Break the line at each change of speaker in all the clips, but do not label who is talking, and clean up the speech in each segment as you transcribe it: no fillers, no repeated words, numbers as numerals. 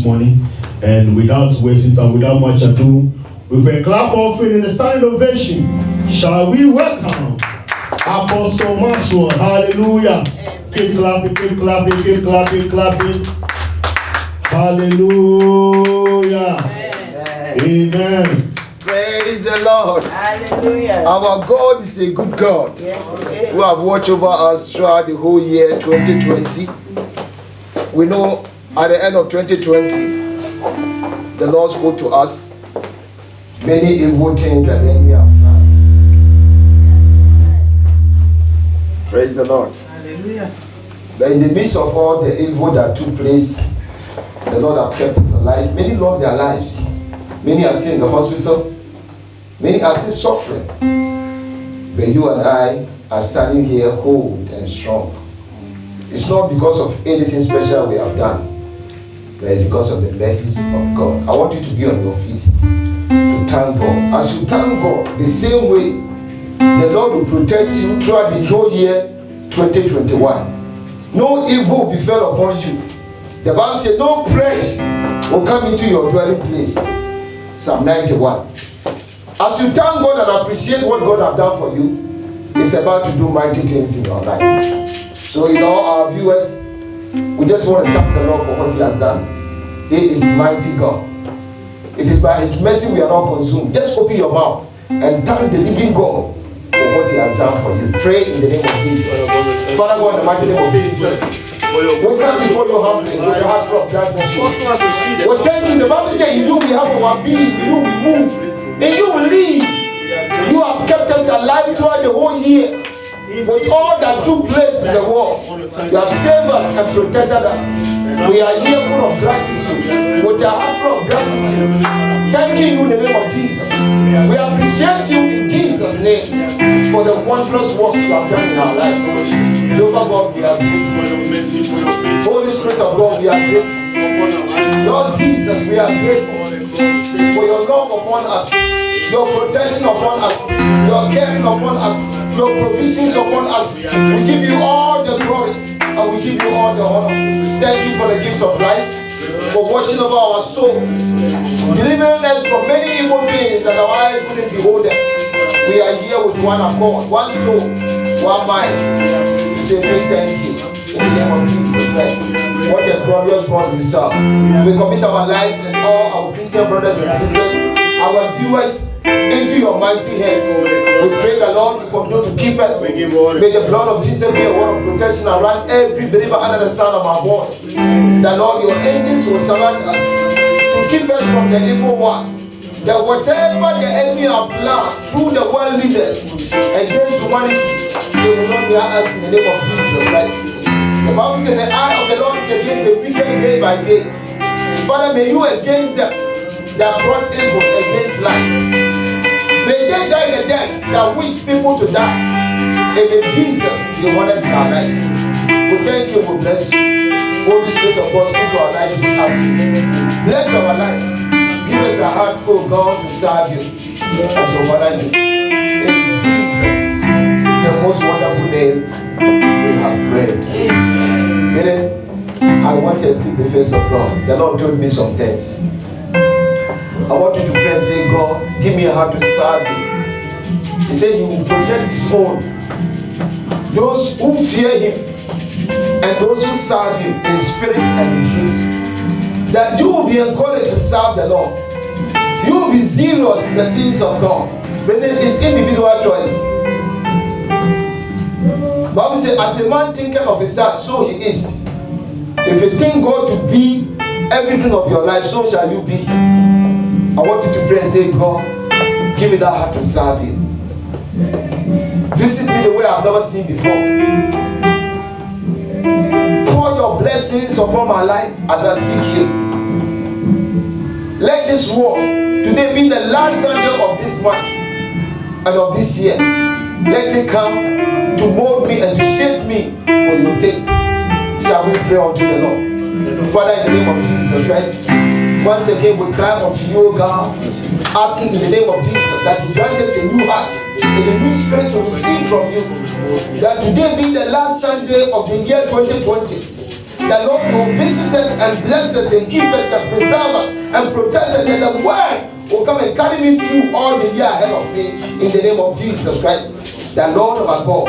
this morning. And without wasting time, without much ado, with a clap offering and a standing ovation, shall we welcome Apostle Maxwell? Hallelujah. Keep clapping, keep clapping, keep clapping, clapping. Hallelujah. Amen.
Praise the Lord.
Hallelujah.
Our God is a good God.
Yes, it is.
Who have watched over us throughout the whole year 2020. We know at the end of 2020, the Lord spoke to us many evil things that the enemy have planned. Praise the Lord.
Hallelujah.
But in the midst of all the evil that took place, the Lord have kept us alive. Many lost their lives. Many are still in the hospital. Many are still suffering. But you and I are standing here whole and strong. It's not because of anything special we have done, but because of the mercies of God. I want you to be on your feet to thank God. As you thank God, the same way the Lord will protect you throughout the whole year 2021. No evil will befell upon you. The Bible says no praise will come into your dwelling place. Psalm 91. As you thank God and appreciate what God has done for you, it's about to do mighty things in your life. So, our viewers, we just want to thank the Lord for what He has done. He is mighty God. It is by His mercy we are not consumed. Just open your mouth and thank the living God for what He has done for you. Pray in the name of Jesus. Father God, in the mighty name of Jesus, we come before your humbly with your heart full of gratitude. We thank you. The Bible says, in you we have our being, in you we move, in you we live. You have kept us alive throughout the whole year. With all that took place in the world, you have saved us and protected us. We are here full of gratitude, with a heart full of gratitude, thanking you in the name of Jesus. We appreciate you in Jesus' name for the wondrous works you have done in our lives. Jehovah God, we are grateful. Holy Spirit of God, we are grateful. Lord Jesus, we are grateful for your love upon us, your protection upon us, your caring upon us, your provisions upon us. We give you all the glory and we give you all the honor. Thank you for the gift of life, for watching over our soul, delivering us from many evil things that our eyes couldn't behold them. We are here with one accord, one soul, one mind, to say big thank you in the name of Jesus Christ. What a glorious God we serve. We commit our lives and all our Christian brothers and sisters, our viewers, into your mighty hands. We pray the Lord will continue to keep us. May the blood of Jesus be a word of protection around every believer under the sound of our voice. The Lord, your angels will surround us to keep us from the evil one. That whatever the enemy have planned through the world leaders against humanity, they will not hear us in the name of Jesus Christ. The Bible says the eye of the Lord is against the wicked day by day. Father, may you against them that brought evil against life. May they die the death that wish people to die. And may Jesus be honored in our lives. We thank you, we bless you. Holy Spirit of God, speak to our lives this afternoon. Bless our lives. Give us a heart full, God, to serve you and to honor you. In Jesus, the most wonderful name, we have prayed. Amen. I want to see the face of God. The Lord told me some things. I want you to pray and say, God, give me a heart to serve you. He said he will protect his own. Those who fear him and those who serve him in spirit and in truth. That you will be encouraged to serve the Lord. You will be serious in the things of God. But it is individual choice. Bible says, as a man thinketh of his heart, so he is. If you think God to be everything of your life, so shall you be. I want you to pray and say, God, give me that heart to serve you. Visit me the way I've never seen before. Pour your blessings upon my life as I seek you. Let this walk today be the last Sunday of this month and of this year. Let it come to mold me and to shape me for your taste. Shall we pray unto the Lord? Father, in the name of Jesus Christ, once again we cry unto you, God, asking in the name of Jesus that you grant us a new heart and a new spirit to receive from you. That today be the last Sunday of the year 2020. The Lord will visit us and bless us and keep us and preserve us and protect us, and the word will come and carry me through all the year ahead of me in the name of Jesus Christ, the Lord of our God.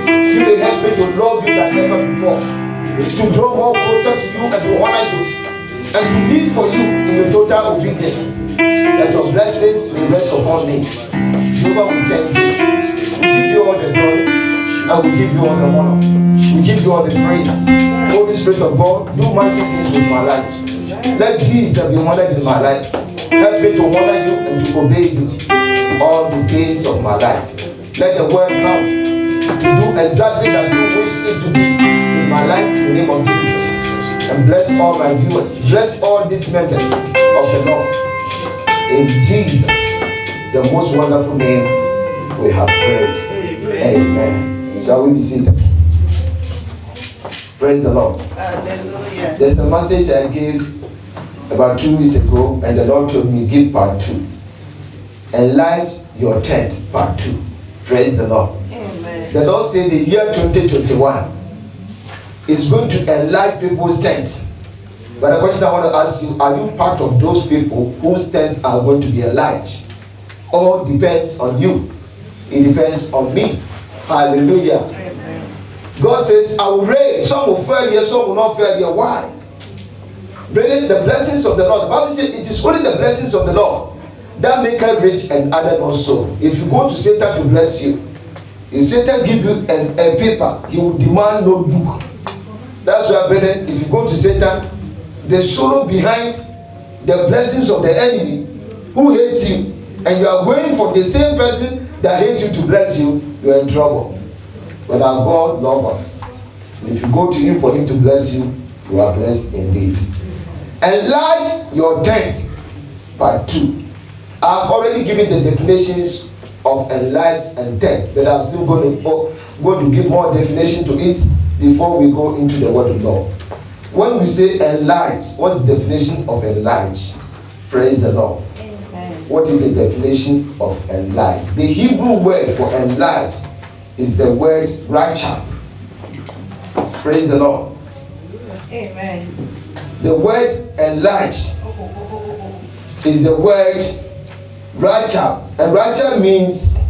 You will help me to love you like never before, to draw more closer to you and to honor you, and to live for you in the total obedience. That your blessings will rest upon me. Jehovah, we thank you. We give you all the glory, and we give you all the honor. We give you all the praise. Holy Spirit of God, do mighty things with my life. Let Jesus be honored in my life. Help me to honor you and to obey you all the days of my life. Let the word come to do exactly that you wish it to be in my life in the name of Jesus. And bless all my viewers. Bless all these members of the Lord. In Jesus, the most wonderful name, we have prayed. Amen. Shall we be seated? Praise the Lord. Hallelujah. There's a message I gave about 2 weeks ago, and the Lord told me give part 2. Enlarge your tent, part 2. Praise the Lord. Amen. The Lord said the year 2021 is going to enlarge people's tent. But the question I want to ask you, are you part of those people whose tents are going to be enlarged? All depends on you. It depends on me. Hallelujah. Amen. God says, I will rain. Some will fail here, some will not fail here. Why? Brethren, the blessings of the Lord. The Bible says it is only the blessings of the Lord that make us rich and added no sorrow. If you go to Satan to bless you, if Satan give you a paper, he will demand notebook. That's why, brethren, if you go to Satan, the sorrow behind the blessings of the enemy who hates you, and you are going for the same person that hates you to bless you, you are in trouble. But our God loves us. And if you go to him for him to bless you, you are blessed indeed. Enlarge your tent, part 2. I've already given the definitions of enlarge and tent, but I'm still going to give more definition to it before we go into the word of God. When we say enlarge, what's the definition of enlarge? Praise the Lord. Amen. What is the definition of enlarge? The Hebrew word for enlarge is the word rachab. Praise the Lord. Amen. The word enlarge is the word rachab. And rachab means,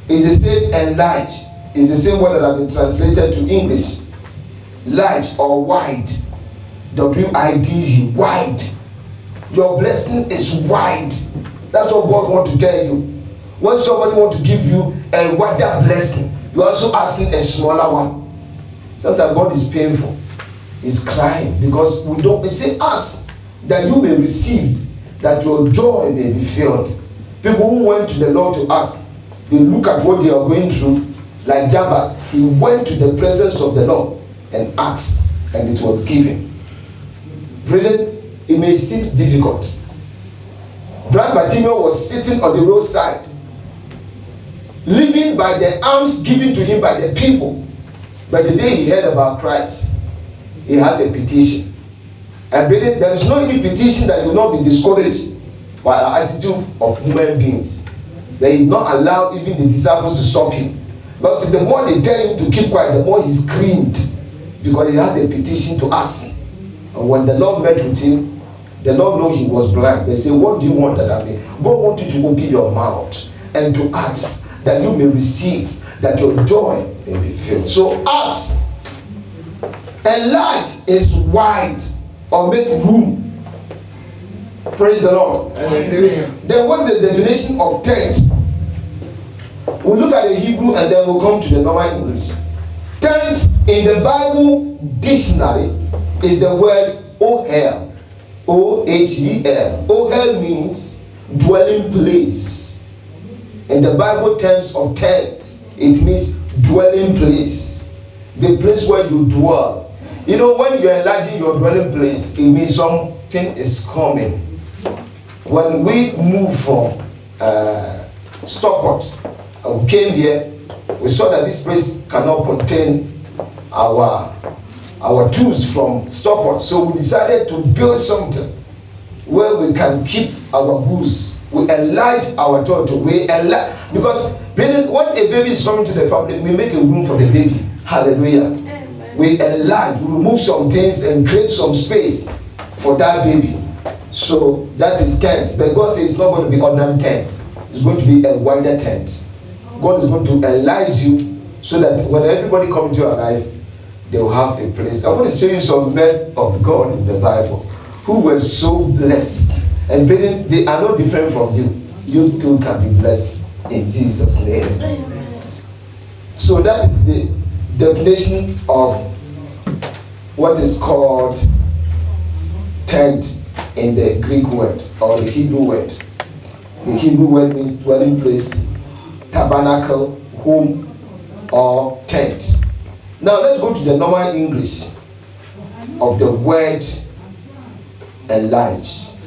is the same enlarge, is the same word that has been translated to English. Large or wide. W-I-D-E, wide. Your blessing is wide. That's what God wants to tell you. When somebody wants to give you a wider blessing, you also asking a smaller one. Sometimes God is painful. He's crying because we say ask that you may receive, that your joy may be filled. People who went to the Lord to ask, they look at what they are going through. Like Jabez, he went to the presence of the Lord and asked, and it was given. Brethren, it may seem difficult. Blind Bartimaeus was sitting on the roadside, living by the alms given to him by the people. But the day he heard about Christ, he has a petition. And brethren, there is no any petition that will not be discouraged by the attitude of human beings. They did not allow even the disciples to stop him. But see, the more they tell him to keep quiet, the more he screamed, because he had a petition to ask. And when the Lord met with him, the Lord knew he was blind. They say, what do you want that I mean? God wants you to open your mouth and to ask that you may receive, that your joy may be filled. So ask. Enlarge is wide or make room. Praise the Lord. Hallelujah. Then what is the definition of tent? We'll look at the Hebrew and then we'll come to the normal English. Tent in the Bible dictionary is the word ohel. O-H-E-L. Ohel means dwelling place. In the Bible terms of tent, it means dwelling place. The place where you dwell. You know, when you're enlarging your dwelling place, it means something is coming. When we moved from Stockport, we came here, we saw that this place cannot contain our tools from Stockport. So we decided to build something where we can keep our goods. We enlarge our territory. Because when a baby is coming to the family, we make a room for the baby. Hallelujah. Amen. we enlarge, we remove some things and create some space for that baby. So that is tent. But God says it's not going to be ordinary tent. It's going to be a wider tent. God is going to enlarge you so that when everybody comes into your life, they will have a place. I want to show you some men of God in the Bible who were so blessed. And they are no different from you. You too can be blessed in Jesus' name. Amen. So that is the definition of what is called tent in the Greek word or the Hebrew word. The Hebrew word means dwelling place, tabernacle, home, or tent. Now let's go to the normal English of the word enlarge.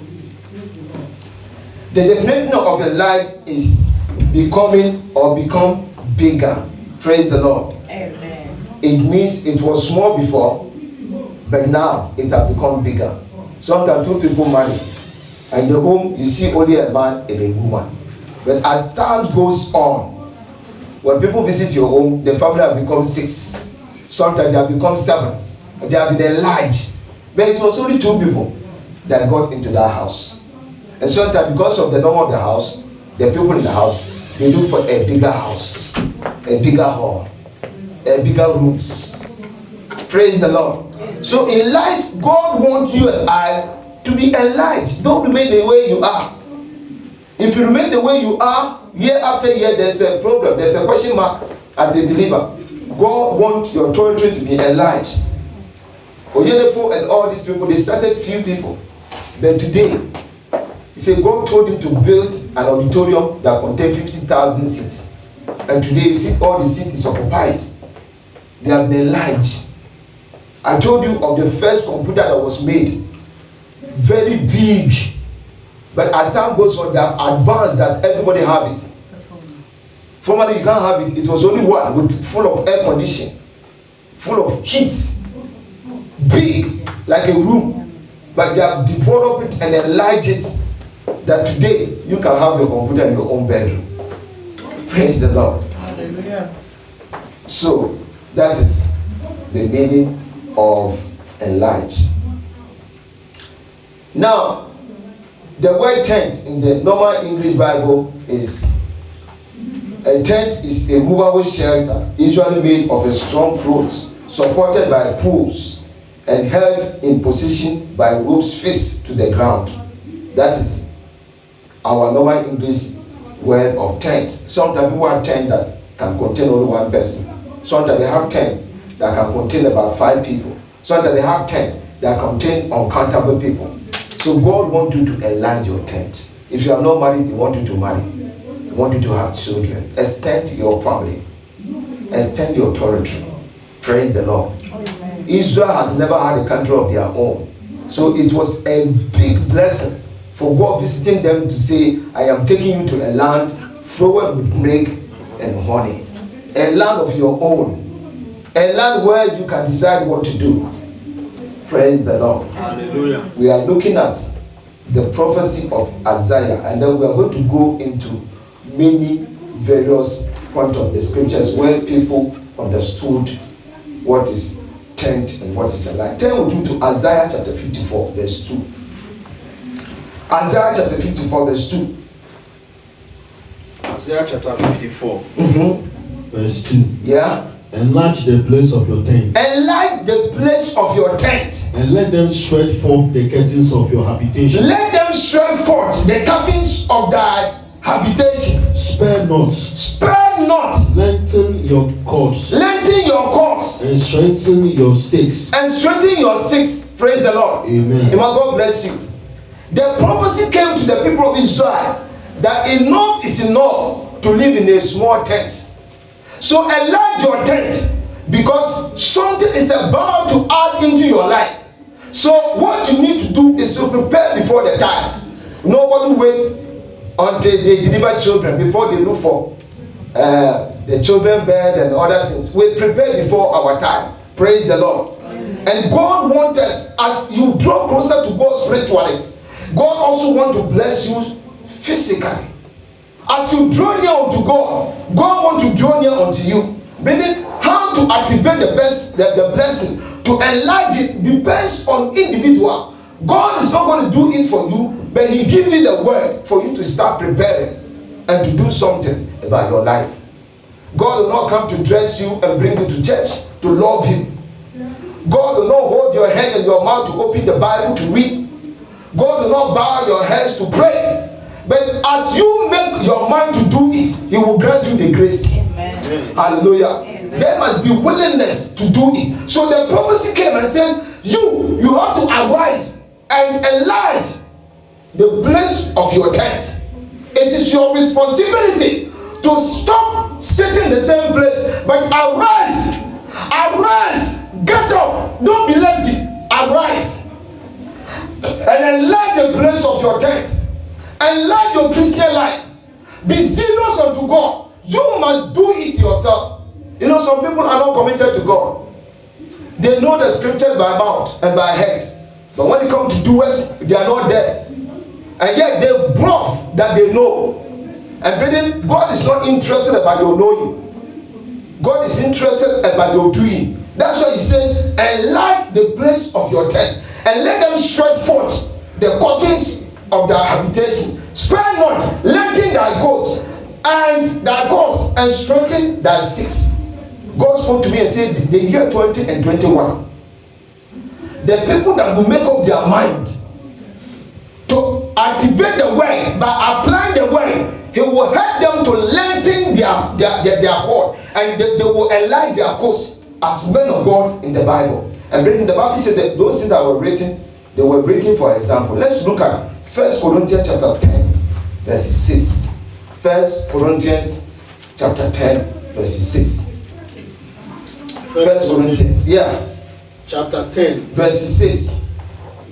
The definition of enlarge is becoming or become bigger. Praise the Lord.
Amen.
It means it was small before, but now it has become bigger. Sometimes two people marry, and in the home you see only a man and a woman. But as time goes on, when people visit your home, the family have become 6. Sometimes they have become 7. They have been enlarged. But it was only 2 people that got into that house. And sometimes because of the number of the house, the people in the house, they look for a bigger house, a bigger hall, a bigger rooms. Praise the Lord. So in life, God wants you and I to be enlarged. Don't remain the way you are. If you remain the way you are, year after year, there's a problem. There's a question mark as a believer. God wants your territory to be enlarged. Oyedepo and all these people, they started few people. But today, he said God told him to build an auditorium that contained 50,000 seats. And today, you see all the seats occupied. They have been enlarged. I told you of the first computer that was made. Very big. But as time goes on, they have advanced that everybody have it. Formerly, you can't have it. It was only one with full of air conditioning, full of heat, big like a room. But they have developed it and enlarged it that today you can have your computer in your own bedroom. Praise the Lord.
Hallelujah.
So that is the meaning of enlarge. Now, the word tent in the normal English Bible is a tent is a movable shelter usually made of a strong cloth supported by poles and held in position by ropes fixed to the ground. That is our normal English word of tent. Sometimes people have tent that can contain only one person. Sometimes they have tent that can contain about 5 people. Sometimes they have tent that contain uncountable people. So God wants you to enlarge your tent. If you are not married, He wants you to marry. He wants you to have children. Extend your family. Extend your territory. Praise the Lord. Amen. Israel has never had a country of their own. So it was a big blessing for God visiting them to say, I am taking you to a land flowing with milk and honey. A land of your own. A land where you can decide what to do. Praise the Lord.
Hallelujah.
We are looking at the prophecy of Isaiah, and then we are going to go into many various points of the scriptures where people understood what is tent and what is a lie. Turn with me to Isaiah chapter 54, verse 2. Isaiah chapter 54, verse 2.
Isaiah chapter 54, verse 2.
Yeah.
Enlarge the place of your tent,
Enlarge the place of your tent.
and let them stretch forth the curtains of your habitation.
Let them stretch forth the curtains of thy habitation.
Spare not,
Spare not.
lengthen your cords,
Lengthen your cords
and strengthen your stakes.
and strengthen your sticks. Praise the Lord.
Amen.
May God bless you. The prophecy came to the people of Israel that enough is enough to live in a small tent. So enlarge your tent because something is about to add into your life. So what you need to do is to prepare before the time. Nobody waits until they deliver children before they look for the children bed and other things. We prepare before our time. Praise the Lord. And God wants us, as you draw closer to God spiritually, God also wants to bless you physically. As you draw near unto God, God wants to draw near unto you. Meaning, how how to activate the blessing, to enlarge it, depends on individual. God is not going to do it for you, but He gives you the word for you to start preparing and to do something about your life. God will not come to dress you and bring you to church to love you. God will not hold your hand and your mouth to open the Bible to read. God will not bow your heads to pray. But as you make your mind to do it, He will grant you the grace. Amen. Hallelujah. Amen. There must be willingness to do it. So the prophecy came and says, you have to arise and enlarge the place of your tent. It is your responsibility to stop sitting in the same place, but arise, get up, don't be lazy, arise, and enlarge the place of your tent, enlarge your Christian life, be serious unto God. You must do it yourself. You know, some people are not committed to God. They know the scriptures by mouth and by head, but when it comes to doers, they are not there, and yet they bluff that they know. And then God is not interested about your knowing. God is interested about your doing. That's why He says, enlarge the place of your tent and let them stretch forth the curtains of their habitation. Spare not, lengthen thy goats and strengthen thy sticks. God spoke to me and said, the year 20 and 21, the people that will make up their mind to activate the word by applying the word, He will help them to lengthen their cord, and they will enlarge their course as men of God in the Bible. And the Bible said that those things that were written, they were written for example. Let's look at 1 Corinthians chapter 10, verses 6. 1 Corinthians chapter 10, verses 6. 1 Corinthians,
chapter 10,
verses 6.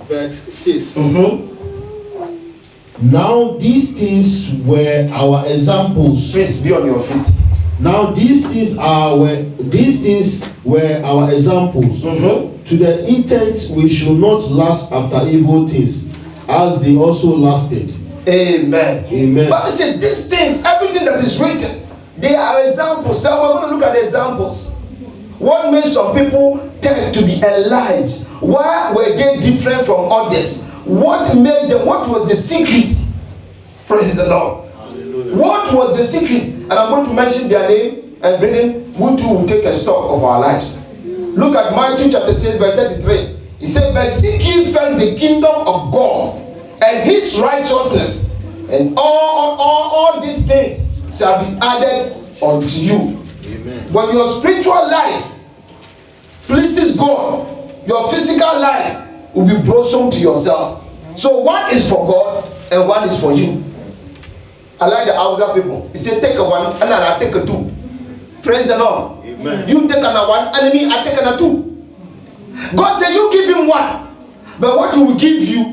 Verse 6. Now these things were our examples.
Please be on your feet.
Now these things were our examples, to the intent we should not last after evil things, as they also lasted.
Amen.
Amen.
But we say these things, everything that is written, they are examples. So we're going to look at the examples. What made some people tend to be enlarged? Why were they different from others? What made them? What was the secret? Praise the Lord. Hallelujah. What was the secret? And I'm going to mention their name, and then we too will take a stock of our lives. Look at Matthew chapter 6, verse 33. He said, but seek ye first the kingdom of God and His righteousness, and all these things shall be added unto you. Amen. When your spiritual life pleases God, your physical life will be blossom to yourself. So one is for God and one is for you. I like the Hausa people. He said, take a one and I take a two. Praise the Lord. Amen. You take another one and me I take another two. God said you give him one, but what he will give you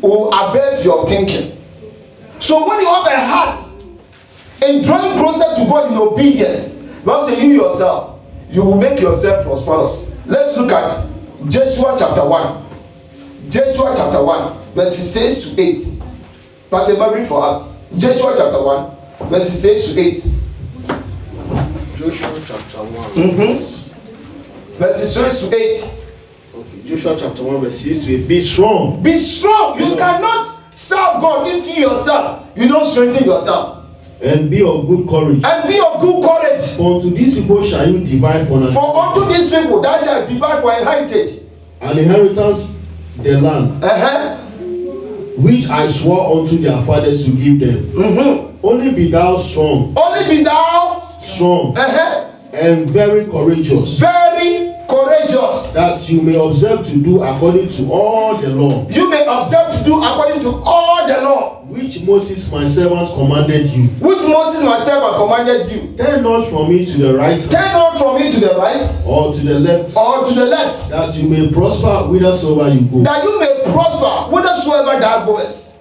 will above your thinking. So when you have a heart in drawing closer to God in obedience, God said you yourself, you will make yourself prosperous. Let's look at Joshua chapter 1. Joshua chapter 1, verses 6 to 8. Pastor Mary for us. Joshua chapter 1, verses 6 to 8.
Joshua chapter 1.
Verses 6 to 8.
Okay, Joshua chapter 1, verse 6 to 8. Be strong.
Be strong. You cannot serve God if you yourself, you don't strengthen yourself.
And be of good courage.
And be of good courage.
For unto these people shall you divide for an
For unto these people thou shalt divide for an heritage.
An inheritance the land. Which I swore unto their fathers to give them. Only be thou strong.
Only be thou
strong. And very courageous.
Very courageous.
That you may observe to do according to all the law.
You may observe to do according to all the law.
Which Moses my servant commanded you.
Which Moses my servant commanded you.
Turn not from me to the right.
Turn not from me to the right.
Or to the left.
Or to the left.
That you may prosper whithersoever you go.
That you may prosper whithersoever thou goest.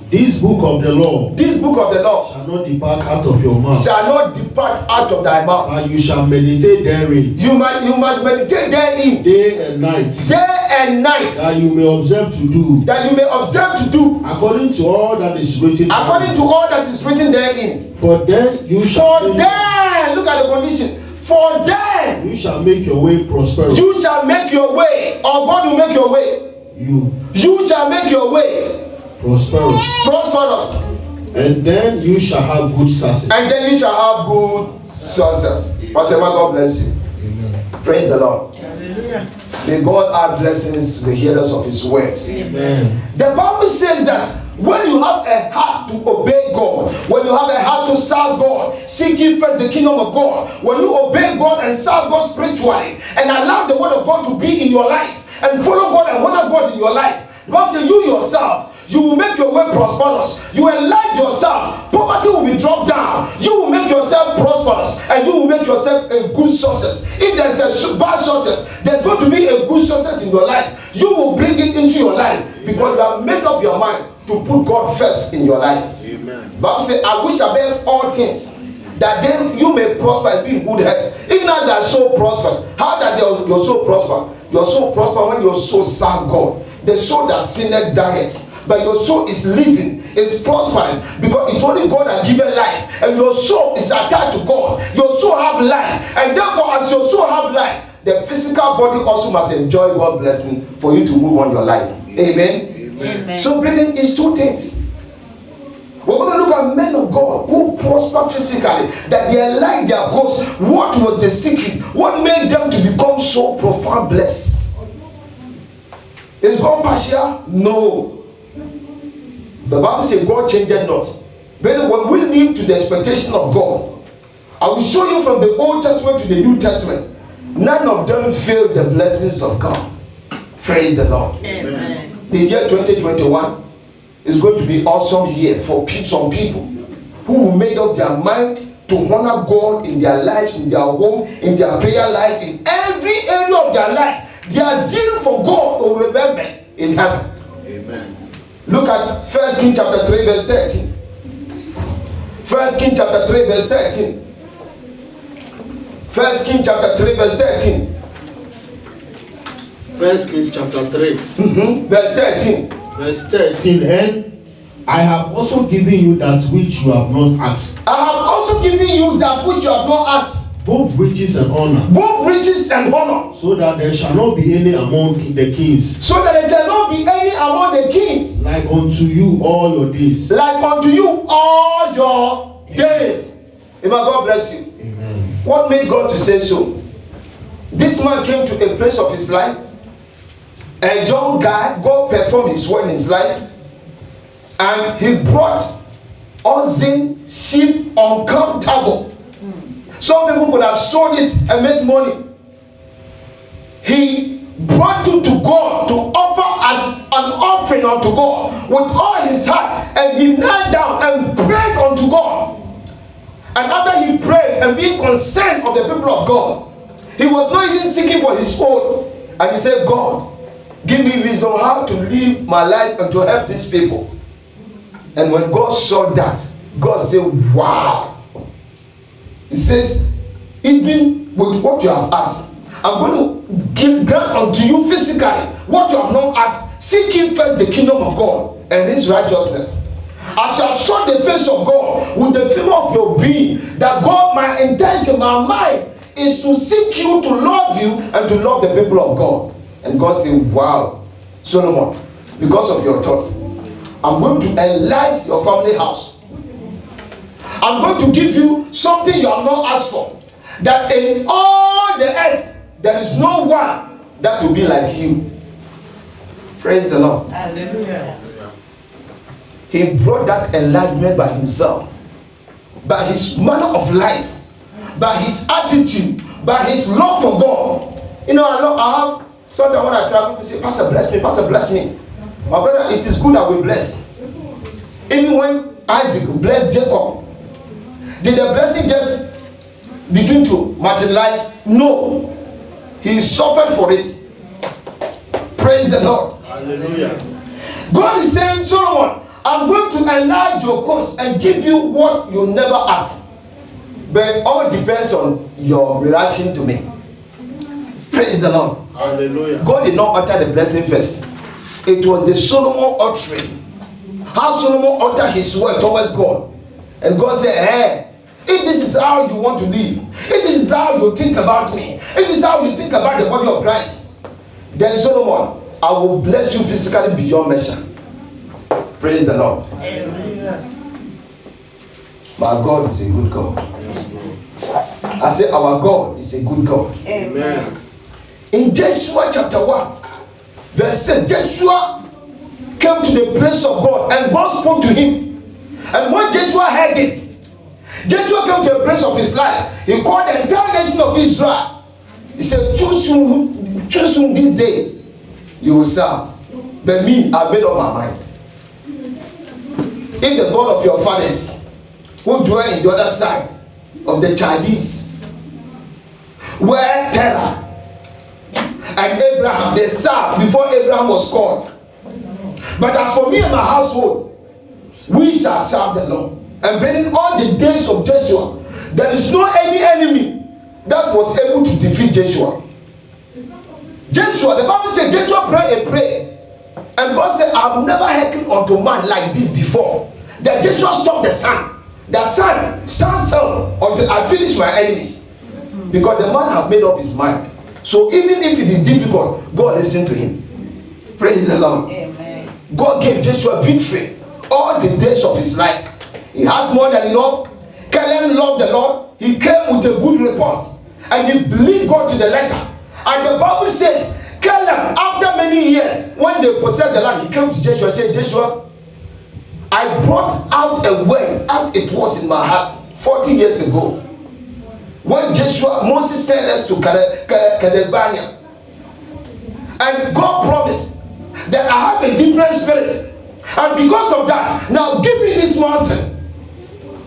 This book of the law.
This book of the law.
Shall not depart out of your mouth.
Shall not depart out of thy mouth.
And you shall meditate therein.
You must meditate therein.
Day and night.
Day and night.
That you may observe to do.
That you may observe to do.
According to all that is written.
According to all that is written therein.
For then you shall.
For then, look at the condition. For then
you shall make your way prosperous.
you shall make your way, or God will make your way. You shall make your way prosperous.
And then you shall have good success.
And then you shall have good success. Pastor, God bless you.
Amen.
Praise the Lord.
Hallelujah.
May God add blessings to the hearers of His word.
Amen.
The Bible says that when you have a heart to obey God, when you have a heart to serve God, seek ye first the kingdom of God. When you obey God and serve God spiritually, and allow the word of God to be in your life, and follow God and honor God in your life, the Bible says you yourself, you will make your way prosperous. You enlarge yourself. Poverty will be dropped down. You will make yourself prosperous, and you will make yourself a good success. If there's a bad success, there's going to be a good success in your life. You will bring it into your life because you have made up your mind to put God first in your life.
Amen.
Bible says, I wish above all things that then you may prosper and be in good health. Even as they are so prospered, how that your soul prosper? Your soul prosper when your soul serve God. The soul that sinned diet, but your soul is living, is prospering, because it's only God that given life, and your soul is attached to God. Your soul have life, and therefore as your soul have life, the physical body also must enjoy God's blessing for you to move on your life. Amen.
Amen.
So bringing is two things. We're going to look at men of God who prosper physically, that their life, their goals, what was the secret? What made them to become so profound blessed? Is God partial? No. The Bible says God changed not. But when we live to the expectation of God, I will show you from the Old Testament to the New Testament, none of them failed the blessings of God. Praise the Lord.
Amen.
The year 2021 is going to be awesome year for some people who made up their mind to honor God in their lives, in their home, in their prayer life, in every area of their life. Their zeal for God will be remembered in heaven.
Amen.
Look at 1 Kings chapter 3 verse 13. 1 Kings chapter 3 verse 13. 1 Kings chapter 3 verse 13.
1 Kings chapter 3.
Verse 13.
Verse 13. And I have also given you that which you have not asked.
I have also given you that which you have not asked.
Both riches and honor.
Both riches and honor.
So that there shall not be any among the kings.
So that there shall not be any among the kings.
Like unto you all your days.
Like unto you all your days. May God bless you.
Amen.
What made God to say so? This man came to a place of his life. A young guy, God performed his word in his life. And he brought oxen, sheep, uncountable. Some people would have sold it and made money. He brought it to God to offer as an offering unto God with all his heart, and he knelt down and prayed unto God. And after he prayed and being concerned of the people of God, he was not even seeking for his own. And he said, God, give me wisdom how to live my life and to help these people. And when God saw that, God said, wow. He says, even with what you have asked, I'm going to grant unto you physically what you have not asked. Seek ye first the kingdom of God and his righteousness. I shall show the face of God with the favor of your being, that God, my intention, my mind is to seek you, to love you, and to love the people of God. And God said, wow, Solomon, because of your thought, I'm going to enlarge your family house. I'm going to give you something you have not asked for. That in all the earth, there is no one that will be like you. Praise the Lord.
Hallelujah.
He brought that enlargement by himself. By his manner of life. By his attitude. By his love for God. You know, I have, sometimes when I travel, people say, Pastor, bless me, Pastor, bless me. My brother, it is good that we bless. Even when Isaac blessed Jacob, did the blessing just begin to materialize? No. He suffered for it. Praise the Lord.
Hallelujah.
God is saying, Solomon, I'm going to enlarge your course and give you what you never asked. But it all depends on your relation to me. Praise the Lord.
Hallelujah.
God did not utter the blessing first. It was the Solomon uttering. How Solomon uttered his word towards God. And God said, hey, if this is how you want to live, if this is how you think about me, if this is how you think about the body of Christ, then Solomon, I will bless you physically beyond measure. Praise the Lord. Amen. My God is a good God. I say our God is a good God.
Amen.
In Joshua chapter 1, verse 6, Joshua came to the place of God and God spoke to him. And when Joshua heard it, Joshua came to the place of his life. He called the entire nation of Israel. He said, choose whom this day you will serve. But me, I made up my mind. If the God of your fathers who dwell in the other side of the Chaldees, where Terah and Abraham, they served before Abraham was called. But as for me and my household, we shall serve the Lord. And in all the days of Joshua, there is no any enemy that was able to defeat Joshua. Joshua, the Bible said, Joshua prayed a prayer. And God said, I have never hearkened unto man like this before. That Joshua stopped the sun. The sun until I finish my enemies. Because the man had made up his mind. So even if it is difficult, God listened to him. Praise the Lord. Amen. God gave Joshua victory all the days of his life. He has more than enough. Caleb loved the Lord. He came with a good report. And he believed God to the letter. And the Bible says, Caleb, after many years, when they possessed the land, he came to Joshua and said, Joshua, I brought out a word as it was in my heart 40 years ago. When Moses sent us to Kadesh Barnea. And God promised that I have a different spirit. And because of that, now give me this mountain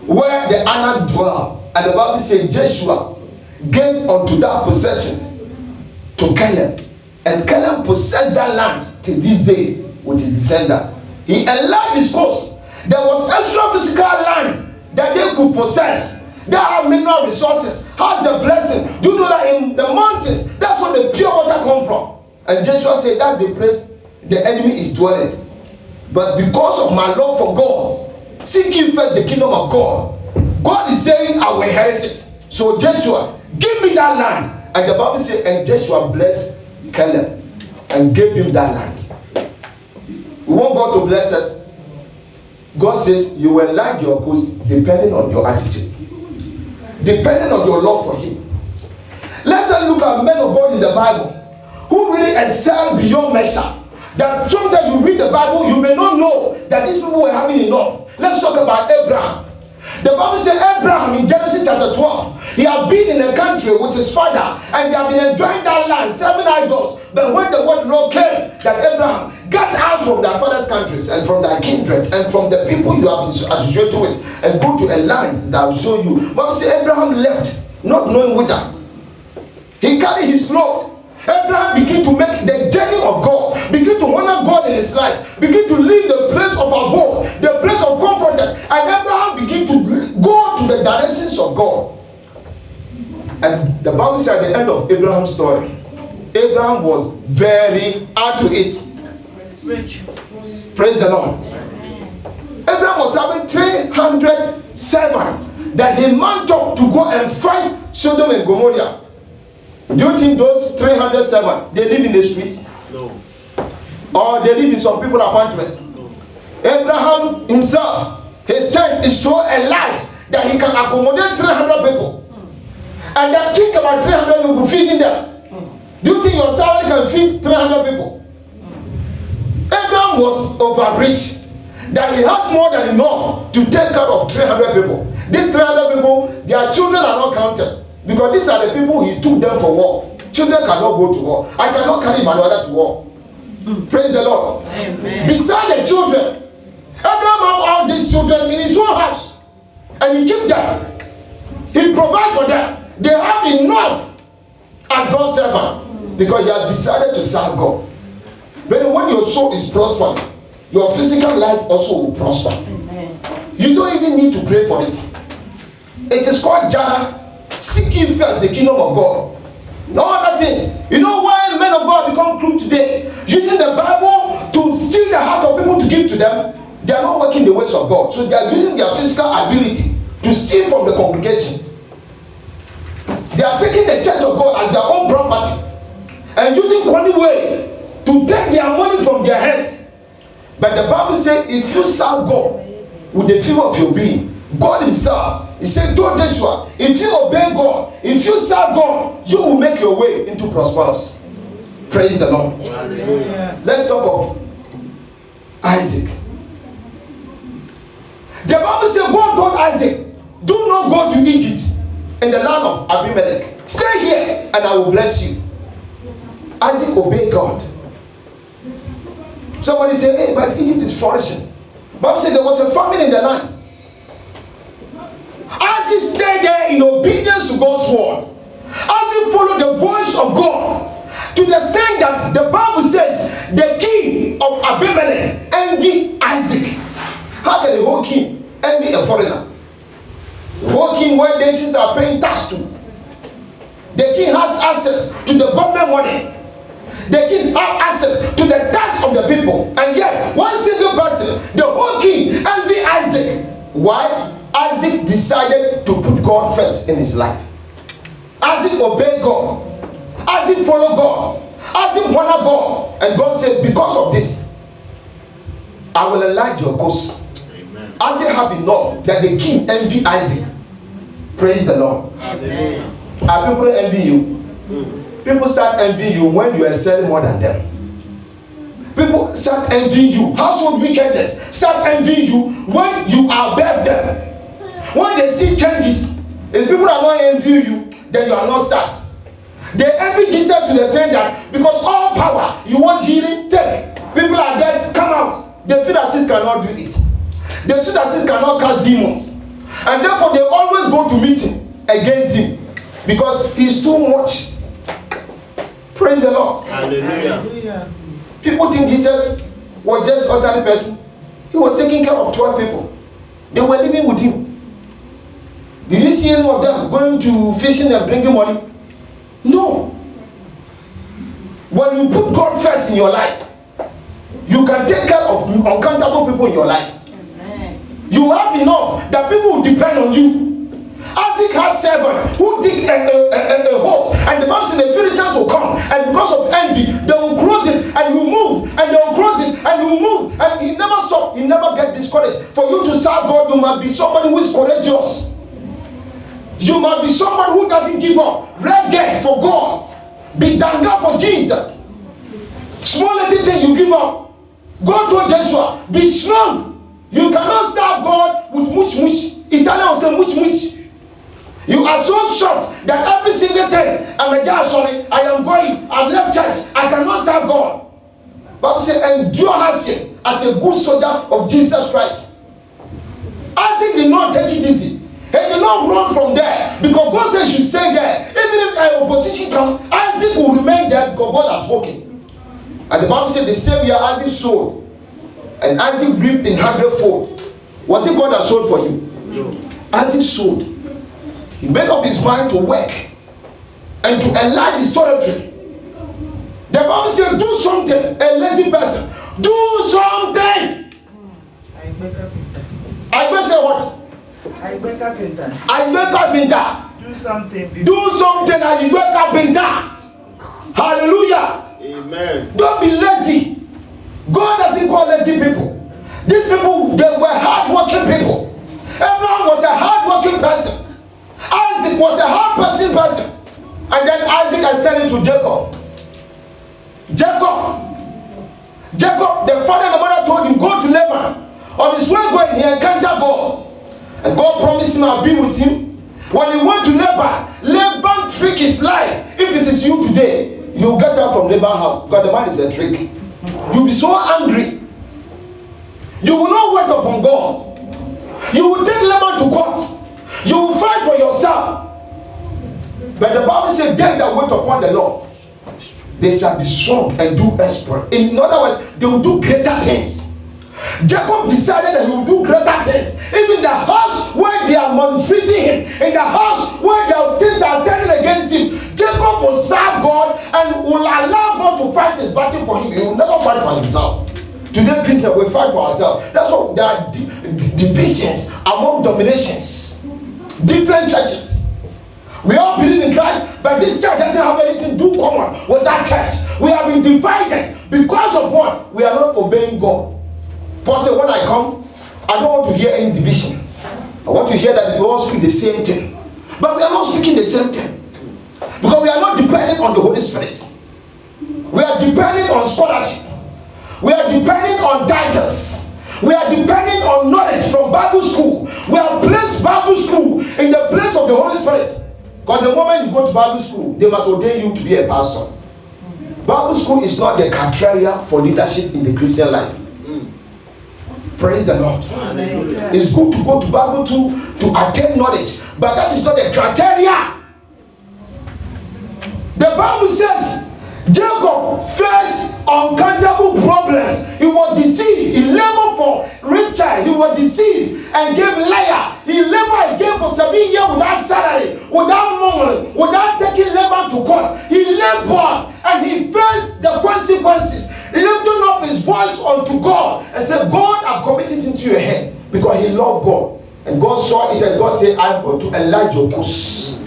where the Anak dwell. And the Bible says Joshua gave unto that possession to Caleb. And Caleb possessed that land till this day with his descendant. He enlarged his coast. There was extra physical land that they could possess. They have mineral resources, has the blessing. Do you know that in the mountains, that's where the pure water comes from? And Joshua said, that's the place the enemy is dwelling. But because of my love for God, seek ye first the kingdom of God. God is saying, I will inherit it. So Joshua, give me that land. And the Bible says, and Joshua blessed Caleb and gave him that land. We want God to bless us. God says, you will enlarge your coast depending on your attitude. Depending on your love for him. Let's look at men of God in the Bible who really excel beyond measure. That sometimes you read the Bible, you may not know that these people were having enough. Let's talk about Abraham. The Bible says Abraham in Genesis chapter 12, he had been in a country with his father and they have been enjoying that land, serving idols. But when the word Lord came, that Abraham got out from their father's countries and from their kindred and from the people you have been associated with and go to a land that I will show you. The Bible says Abraham left, not knowing whither. He carried his load. Abraham began to make the journey of God, begin to honor God in his life, begin to leave the place of abode, the place of comfort, and Abraham began to go to the directions of God. And the Bible says at the end of Abraham's story, Abraham was very out to it. Rich. Praise the Lord. Abraham was having 300 servants that he mounted up to go and fight Sodom and Gomorrah. Do you think those 300 servants, they live in the streets? No. Or they live in some people's apartments? No. Abraham himself, his tent is so enlarged that he can accommodate 300 people. And then think about 300 people feeding them. Do you think your salary can feed 300 people? Abraham was overreached, that he has more than enough to take care of 300 people. These 300 people, their children are not counted. Because these are the people he took them for war. Children cannot go to war. I cannot carry my mother to war. Praise the Lord. Amen. Beside the children, Abraham had all these children in his own house. And he kept them. He provides for them. They have enough as God's servant. Because you have decided to serve God. But when your soul is prospering, your physical life also will prosper. Amen. You don't even need to pray for it. It is called Jannah. Seek ye first the kingdom of God. No other things. You know why men of God become cruel today? Using the Bible to steal the heart of people to give to them. They are not working the ways of God. So they are using their physical ability to steal from the congregation. They are taking the church of God as their own property and using cunning ways to take their money from their hands. But the Bible says, if you serve God with the fear of your being, God himself, he said to Joshua, if you obey God, if you serve God, you will make your way into prosperous. Praise the Lord. Hallelujah. Let's talk of Isaac. The Bible says God told Isaac, do not go to Egypt in the land of Abimelech. Stay here and I will bless you. Isaac obeyed God. Somebody say, hey, but Egypt is flourishing. The Bible said there was a famine in the land. Isaac stayed there in obedience to God's word. Isaac followed the voice of God to the extent that the Bible says the king of Abimelech envied Isaac. How can the whole king envy a foreigner? The whole king where nations are paying tax to. The king has access to the government money. The king has access to the tax of the people. And yet, one single person, the whole king envy Isaac. Why? Isaac decided to put God first in his life. Isaac obeyed God. Isaac followed God. Isaac honored God. And God said, because of this, I will enlarge your coast. Isaac have enough that the king envy Isaac. Praise the Lord. Amen. Are people envy you? People start envying you when you are selling more than them. People start envying you. Household wickedness start envying you when you are above them. When they see changes, if people are not envying you, then you are not start. They envy Jesus to the extent that because all power, you want healing, take. People are dead, come out. They feel that sis cannot do it. They feel that sis cannot cast demons. And therefore they always go to meeting against him because he's too much. Praise the Lord. Hallelujah. People think Jesus was just an ordinary person. He was taking care of 12 people. They were living with him. Did you see any of them going to fishing and bringing money? No. When you put God first in your life, you can take care of uncountable people in your life. Amen. You have enough that people will depend on you. Isaac had servants who dig a hole, and the Bible says the Philistines will come, and because of envy, they will close it, and you will move, and they will close it, and you will move, and you never stop, you never get discouraged. For you to serve God, you must be somebody who is courageous. You must be somebody who doesn't give up. Regret for God. Be danga for Jesus. Small little thing you give up. God told Joshua, be strong. You cannot serve God with much. Italian will say much. You are so shocked that every single day, I am going, I've left church, I cannot serve God. Bible says, endure hardship as a good soldier of Jesus Christ. Isaac did not take it easy. He did not run from there because God says you stay there. Even if an opposition comes, Isaac will remain there because God has spoken. And the Bible said the same year Isaac sowed, and Isaac reaped in 100-fold. Was it God that sowed for you? No. Isaac sowed. He made up his mind to work and to enlarge his territory. The Bible said, do something. A lazy person, do something. I will say what? I wake up in that. Do something. Do something and you wake up in that. Hallelujah. Amen. Don't be lazy. God doesn't call lazy people. These people, they were hard-working people. Abraham was a hard-working person. Isaac was a hard-working person. And then Isaac extended to Jacob. Jacob, the father and the mother told him, go to Laban. On his way going, he encountered God. And God promised him, I'll be with him. When he went to Laban tricked his life. If it is you today, you'll get out from Laban's house because the man is a trick. You'll be so angry. You will not wait upon God. You will take Laban to court. You will fight for yourself. But the Bible says, they that wait upon the Lord, they shall be strong and do exploit. In other words, they will do greater things. Jacob decided that he would do greater things. Even the house where they are maltreating him, in the house where their things are turning against him, Jacob will serve God and will allow God to fight his battle for him. He will never fight for himself. Today, Christians, we fight for ourselves. That's what there are divisions among dominations. different churches. We all believe in Christ, but this church doesn't have anything to do common with that church. We have been divided because of what? We are not obeying God. Paul said, when I come, I don't want to hear any division. I want to hear that we all speak the same thing. But we are not speaking the same thing. Because we are not dependent on the Holy Spirit. We are dependent on scholarship. We are dependent on titles. We are dependent on knowledge from Bible school. We have placed Bible school in the place of the Holy Spirit. Because the moment you go to Bible school, they must ordain you to be a pastor. Bible school is not the criteria for leadership in the Christian life. Praise the Lord. Hallelujah. It's good to go to Bible to attain knowledge, but that is not the criteria. The Bible says Jacob faced uncountable problems. He was deceived. He labored for Rachel. He was deceived and gave Leah. He labored again for 7 years without salary, without money, without taking labor to court. He labored and he faced the consequences. He lifted up his voice unto God and said, God, I commit it into your hand, because he loved God. And God saw it and God said, I'm going to enlarge your course.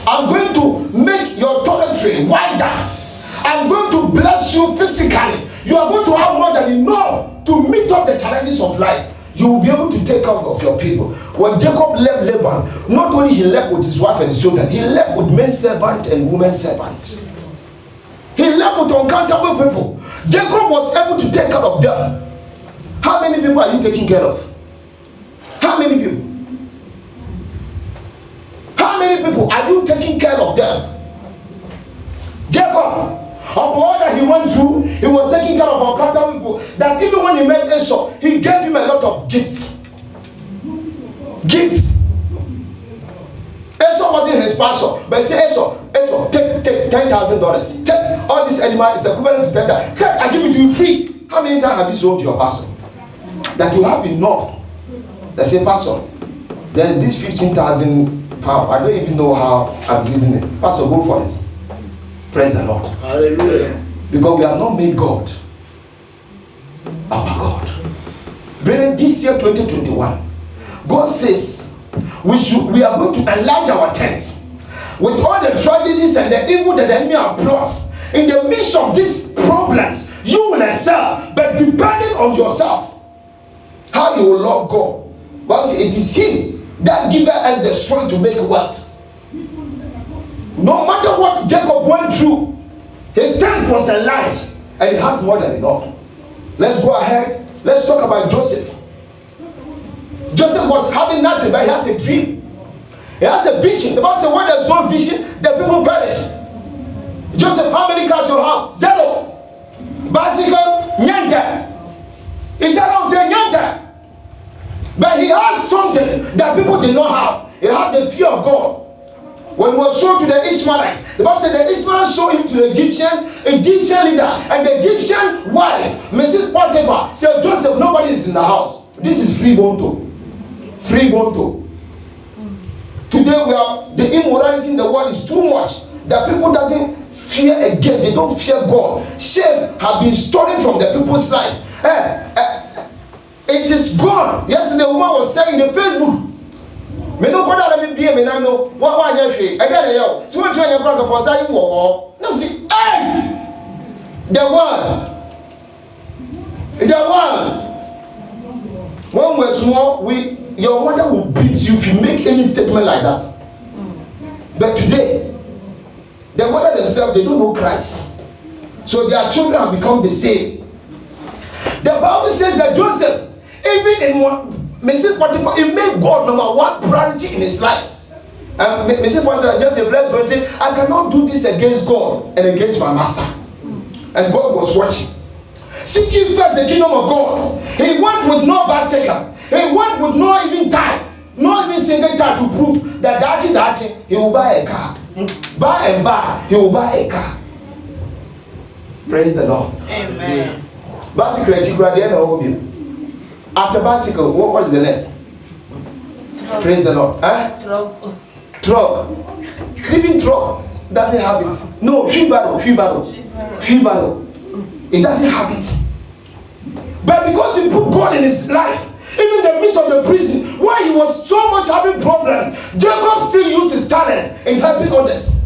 I'm going to make your territory wider. I'm going to bless you physically. You are going to have more than enough to meet up the challenges of life. You will be able to take care of your people. When Jacob left Laban, not only he left with his wife and his children, he left with men servant and women servant. He left with uncountable people. Jacob was able to take care of them. How many people are you taking care of? How many people? How many people are you taking care of them? Jacob, of all that he went through, he was taking care of uncountable people. That even when he met Esau, he gave him a lot of gifts. Gifts. Esau wasn't his pastor, but he said, Esau, take $10,000. Take all this animal is equivalent to $10,000. Take, I give it to you free. How many times have you sold your pastor? That you have enough. They say, Pastor, there is this 15,000 pounds. I don't even know how I'm using it. Pastor, go for it. Praise the Lord. Hallelujah. Because we are not made God. Our God. Brethren, this year 2021, God says we are going to enlarge our tents. With all the tragedies and the evil that the enemy have brought, in the midst of these problems, you will excel, but depending on yourself, how you will love God. But it is Him that gives us the strength to make wealth. No matter what Jacob went through, his tent was enlarged, and he has more than enough. Let's go ahead. Let's talk about Joseph. Joseph was having nothing, but he has a dream. He has a vision. The Bible says, when there's no vision, the people perish. Joseph, how many cars you have? 0. Bicycle, nyanta. Italian say nyanta. But he has something that people did not have. He had the fear of God. When he was shown to the Ishmaelites, the Bible said the Ishmaelites showed him to the Egyptian leader, and the Egyptian wife, Mrs. Potiphar, said, Joseph, nobody is in the house. This is free bonto. Free bonto. Today the immorality in the world is too much that people doesn't fear again. They don't fear God. Shame have been stolen from the people's life. It is gone. Yesterday, the woman was saying in the Facebook, me no kwada let me be me na no wa anya hwe e ga yo so what you anya brother for say wo no see the world when we're small, your mother will beat you if you make any statement like that. But today the mother themselves, they don't know Christ, so their children have become the same. The Bible says that Joseph, even in one Mrs. Potiphar, it made God number one priority in his life. And Mrs. Potiphar just a blessed God say, I cannot do this against God and against my master. And God was watching. Seek ye first the kingdom of God. He went with no bicycle. He went with no even tie. Not even single tie to prove that he will buy a car. Buy and buy, he will buy a car. Praise the Lord. Amen. Bicycle, after bicycle, what is the next? Praise the Lord. Truck. Even truck doesn't have it. No, free battle. It doesn't have it. But because he put God in his life, even in the midst of the prison, when Whenever he was so much having problems, Jacob still used his talent in helping others.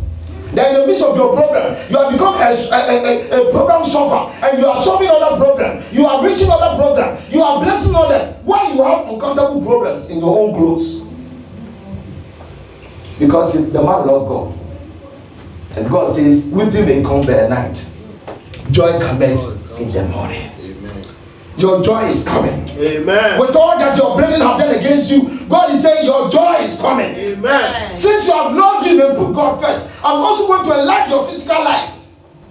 Then in the midst of your problem, you have become a problem solver, and you are solving other problems. You are reaching other problems. You are blessing others. Why you have uncountable problems in your own clothes? Because the man loved God. And God says, weeping may come by night, joy cometh in the morning. Amen. Your joy is coming. Amen. With all that your brethren have done against you, God is saying your joy is coming. Amen. Since you have loved him and put God first, I'm also going to enlighten your physical life.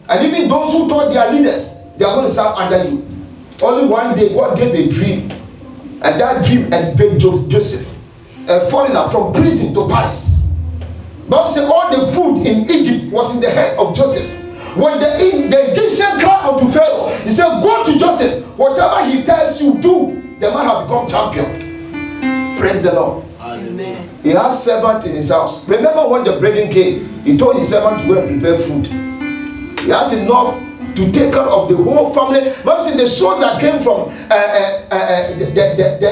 And even those who thought they are leaders, they are going to serve under you. Only one day God gave a dream, and that dream elevated Joseph, a foreigner from prison to Paris. Bible said all the food in Egypt was in the hand of Joseph. When the Egyptian cried unto Pharaoh, he said, go to Joseph. Whatever he tells you, do. The man has become champion. Praise the Lord. Amen. He has servant in his house. Remember when the brethren came, he told his servant to go and prepare food. He has enough to take care of the whole family. Bible said the souls that came from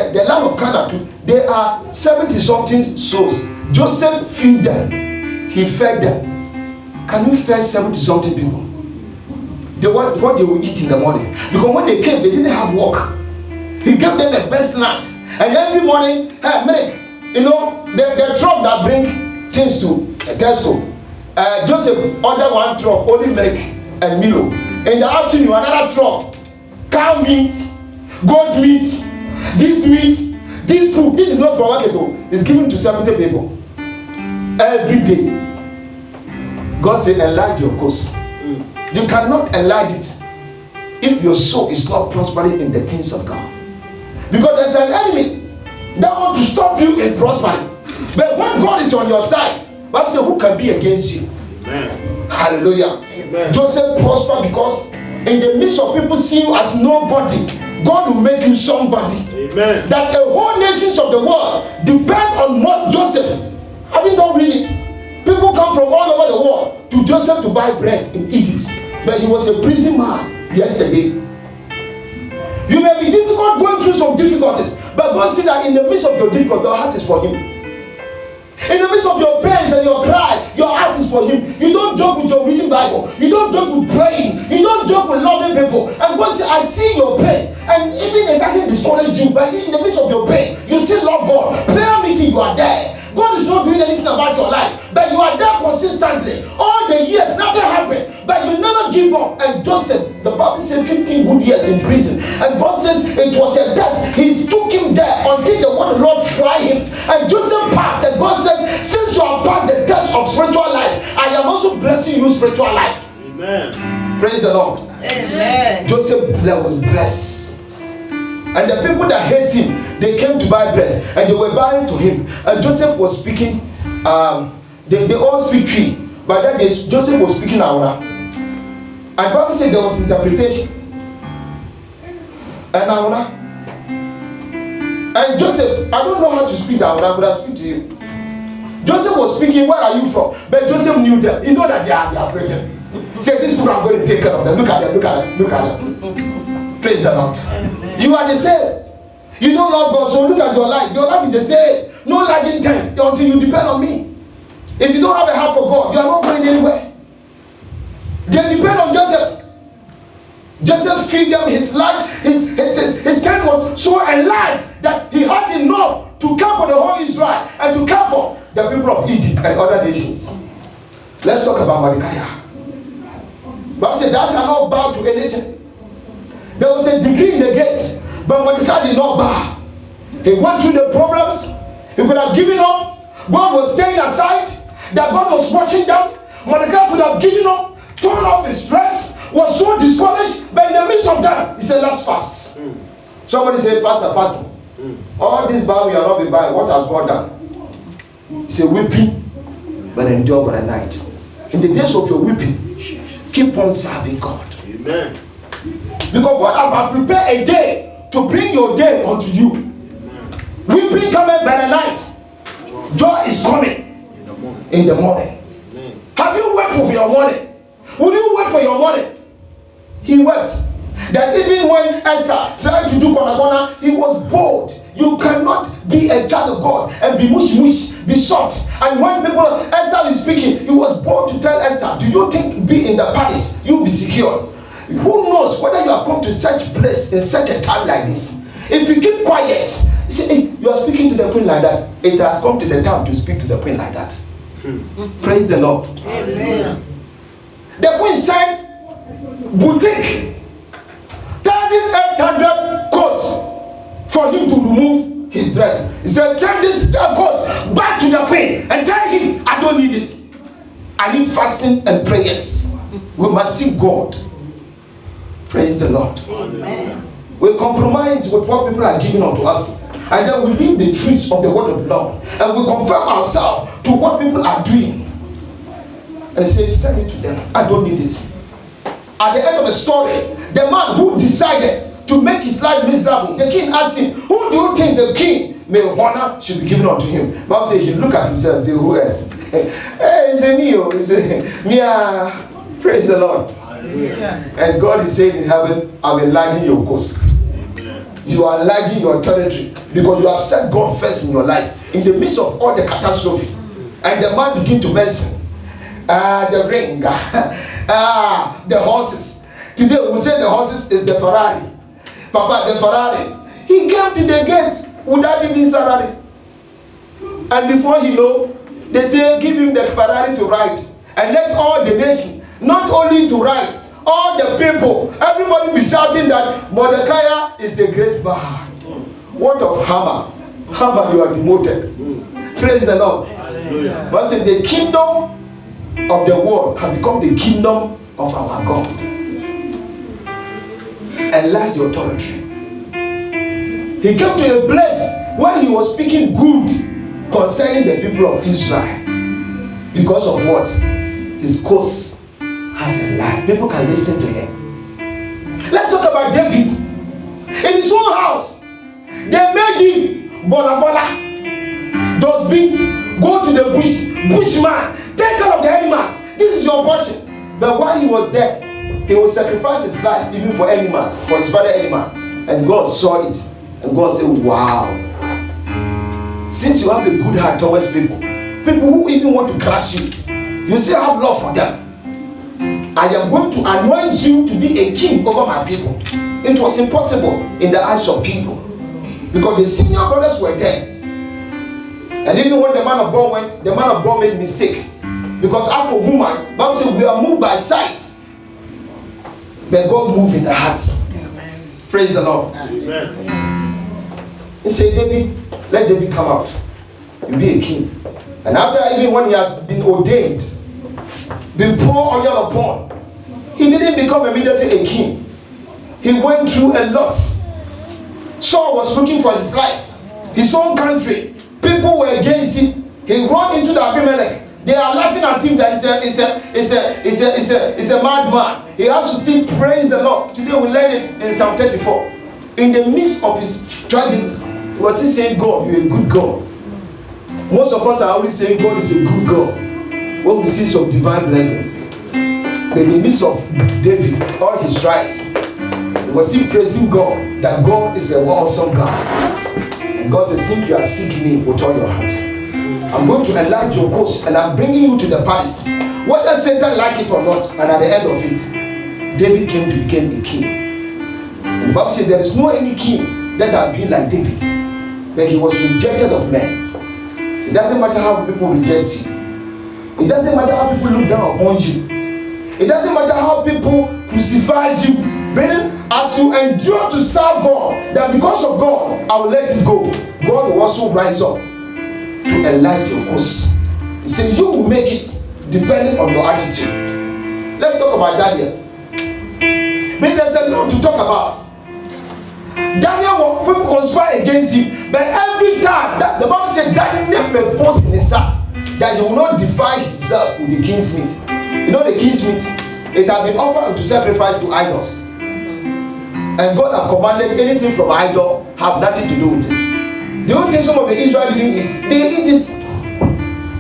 the land of Canaan, they are 70-something souls. Joseph feed them. He fed them. Can you feed 70-something people? What they will eat in the morning. Because when they came, they didn't have work. He gave them the best land. And every morning, hey, milk. You know, the truck that bring things to Tesco. Joseph ordered one truck, only milk and Milo. In the afternoon, another truck. Cow meat, goat meat, this meat, this food. This is not for market. It's given to 70 people. Every day. God said, enlarge your course. You cannot enlarge it if your soul is not prospering in the things of God. Because there's an enemy that wants to stop you in prospering. But when God is on your side, Bible says, who can be against you? Amen. Hallelujah. Amen. Joseph prospered because in the midst of people seeing you as nobody, God will make you somebody. Amen. That the whole nations of the world depend on what Joseph. I mean, don't read it. People come from all over the world to Joseph to buy bread in Egypt. But he was a prison man yesterday. You may be difficult going through some difficulties, but God see that in the midst of your difficulty, your heart is for him. In the midst of your pains and your cry, your heart is for him. You don't joke with your reading Bible. You don't joke with praying. You don't joke with loving people. And God says, I see your pains. And even it doesn't discourage you, but in the midst of your pain, you still love God. Prayer meeting, you are there. God is not doing anything about your life, but you are there consistently. All the years, nothing happened, but you never give up. And Joseph, the Bible says 15 good years in prison. And God says it was a test. He took him there until the word of the Lord tried him. And Joseph passed. And God says, since you have passed the test of spiritual life, I am also blessing you spiritual life. Amen. Praise the Lord. Amen. Joseph was blessed. And the people that hate him, they came to buy bread and they were buying to him. And Joseph was speaking, they all speak tree. But that day, Joseph was speaking Aura. And Bible said there was interpretation. And Aura. And Joseph, I don't know how to speak Aura, but I speak to you. Joseph was speaking, where are you from? But Joseph knew them. He know that they are pregnant. He said, these people, I'm going to take care of them. Look at them, look at them, look at them. Praise the Lord. You are the same. You don't love God, so look at your life. Your life is the same. No lagging tent until you depend on me. If you don't have a heart for God, you are not going anywhere. They depend on Joseph. Joseph feed them his life. His tent was so enlarged that he has enough to care for the whole Israel and to care for the people of Egypt and other nations. Let's talk about Mordecai. Bible said, thou shalt not bow to anything. There was a decree in the gate, but Mordecai did not bow. He went through the problems. He could have given up. God was staying aside. That God was watching them. Mordecai could have given up, torn off his dress, was so discouraged. But in the midst of that, he said, let's fast. Somebody said, fast and fasting. All this bow you are not be buying. What has God done? He said, weeping, but endure for the night. In the days of your weeping, keep on serving God. Amen. Because God has prepared a day to bring your day unto you. Amen. Weeping coming by the night. Joy is coming in the morning. Amen. Have you wept for your morning? Will you wait for your morning? He wept. That even when Esther tried to do corner, he was bold. You cannot be a child of God and be mush, be soft. And when Esther is speaking, he was bold to tell Esther, do you think be in the palace, you'll be secure? Who knows whether you have come to such a place in such a time like this? If you keep quiet, you say, hey, you are speaking to the queen like that. It has come to the time to speak to the queen like that. Praise the Lord.
Amen.
The queen said, boutique, 1,800 coats for him to remove his dress. He said, send this coat back to the queen and tell him, I don't need it. I need fasting and prayers. We must seek God. Praise the Lord.
Amen.
We compromise with what people are giving unto us, and then we leave the truths of the word of the Lord, and we confirm ourselves to what people are doing, and say, send it to them. I don't need it. At the end of the story, the man who decided to make his life miserable, the king asked him, who do you think the king may honor should be given unto him? Bible says he looked at himself and said, who else? Hey, it's a me, it's a me. Praise the Lord. And God is saying in heaven, I'm enlarging your coast. You are enlarging your territory because you have set God first in your life in the midst of all the catastrophe. And the man began to mention the ring, the horses. Today we say the horses is the Ferrari. Papa, the Ferrari. He came to the gate without even salary. And before he know, they say give him the Ferrari to ride. And let all the nation, not only to ride, all the people, everybody be shouting that Mordecai is a great man. What of Haman? Haman, you are demoted. Praise the Lord.
Hallelujah.
But say the kingdom of the world has become the kingdom of our God. Enlarge your territory. He came to a place where he was speaking good concerning the people of Israel. Because of what? His cause has enlarged. People can listen to him. Let's talk about David. In his own house, they made him bola. Dustbin, go to the bush, bushman, take care of the animals. This is your portion. But while he was there, he would sacrifice his life even for animals, for his father animal. And God saw it. And God said, wow. Since you have a good heart towards people who even want to crush you, you still have love for them. I am going to anoint you to be a king over my people. It was impossible in the eyes of people because the senior brothers were there. And even when the man of God went, the man of God made mistake. Because as for woman, Bible says we are moved by sight, but God moved in the hearts.
Amen.
Praise the Lord.
Amen.
He said, David, let David come out. You'll be a king. And after even when he has been ordained, been poured oil upon, he didn't become immediately a king. He went through a lot. Saul was looking for his life, his own country. People were against him. He ran into the Abimelech. They are laughing at him that he's a madman. He has to sing praise the Lord. Today we learn it in Psalm 34. In the midst of his tragedies, he was still saying, God, you're a good God. Most of us are always saying God is a good God when we see some divine blessings. But in the midst of David, all his rise, he was still praising God, that God is an awesome God. And God says, since you are seeking me with all your heart, I'm going to enlarge your coast and I'm bringing you to the palace. Whether Satan like it or not, and at the end of it, David came to become a king. And the Bible says there is no any king that has been like David, but he was rejected of men. It doesn't matter how people reject you. It doesn't matter how people look down upon you. It doesn't matter how people crucify you. But as you endure to serve God, that because of God, I will let it go. God will also rise up to enlighten your cause. He said, you will make it depending on your attitude. Let's talk about Daniel. But there's a lot to talk about. Daniel, people conspire against him, but every time that the Bible said Daniel proposed in his heart that he will not defile himself with the king's meat. You know the king's meat, it has been offered to sacrifice to idols. And God has commanded anything from idol have nothing to do with it. Do you think some of the Israelites didn't eat? They eat it,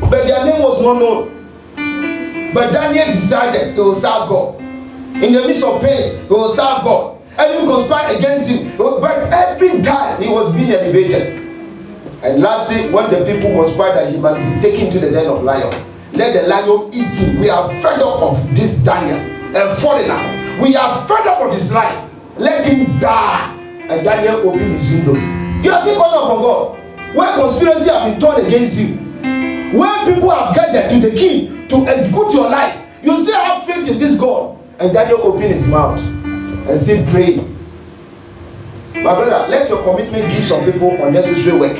but their name was not known. But Daniel decided he will serve God. In the midst of pains, he will serve God. enemy conspired against him. But every time he was being elevated. And lastly, when the people conspired that he must be taken to the den of lion, let the lion eat him. We are fed up of this Daniel, a foreigner. We are fed up of his life. Let him die. And Daniel opened his windows. You are still calling upon God. Where conspiracy have been turned against you, where people have gathered to the king to execute your life, you say have faith in this God. And Daniel opened his mouth and said, pray. My brother, let your commitment give some people unnecessary work.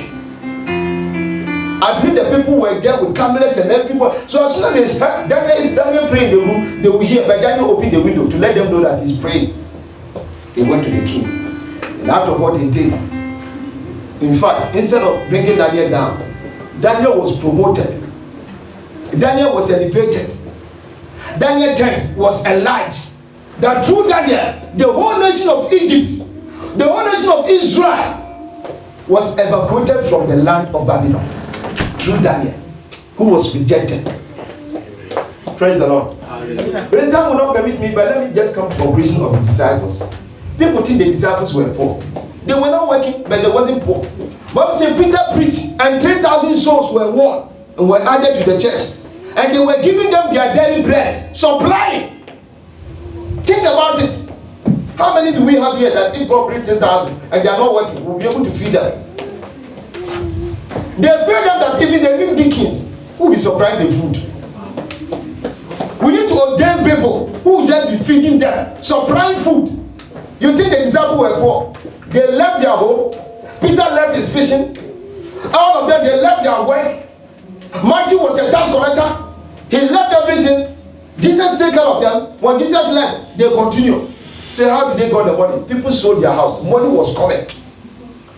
I believe the people were there with cameras and everybody. So as soon as they heard Daniel pray in the room, they will hear. But Daniel opened the window to let them know that he's praying. They went to the king. And out of what they did, in fact, instead of bringing Daniel down, Daniel was promoted. Daniel was elevated. Daniel's tent was enlarged. That through Daniel, the whole nation of Egypt, the whole nation of Israel was evacuated from the land of Babylon. Through Daniel, who was rejected. Praise the Lord. The time will not permit me, but let me just come to the conclusion of the disciples. People think the disciples were poor. They were not working, but they wasn't poor. Bible says Peter preached, and 3,000 souls were won and were added to the church. And they were giving them their daily bread, supplying. Think about it. How many do we have here that if God brings 10,000 and they are not working, we'll be able to feed them? They fear them that even the new deacons who will be supplying the food. We need to ordain people who will just be feeding them, supplying food. You think the disciples were poor? They left their home. Peter left his fishing. All of them, they left their work. Matthew was a tax collector. He left everything. Jesus take care of them. When Jesus left, they continue. Say, how did they got the money? People sold their house. Money was coming.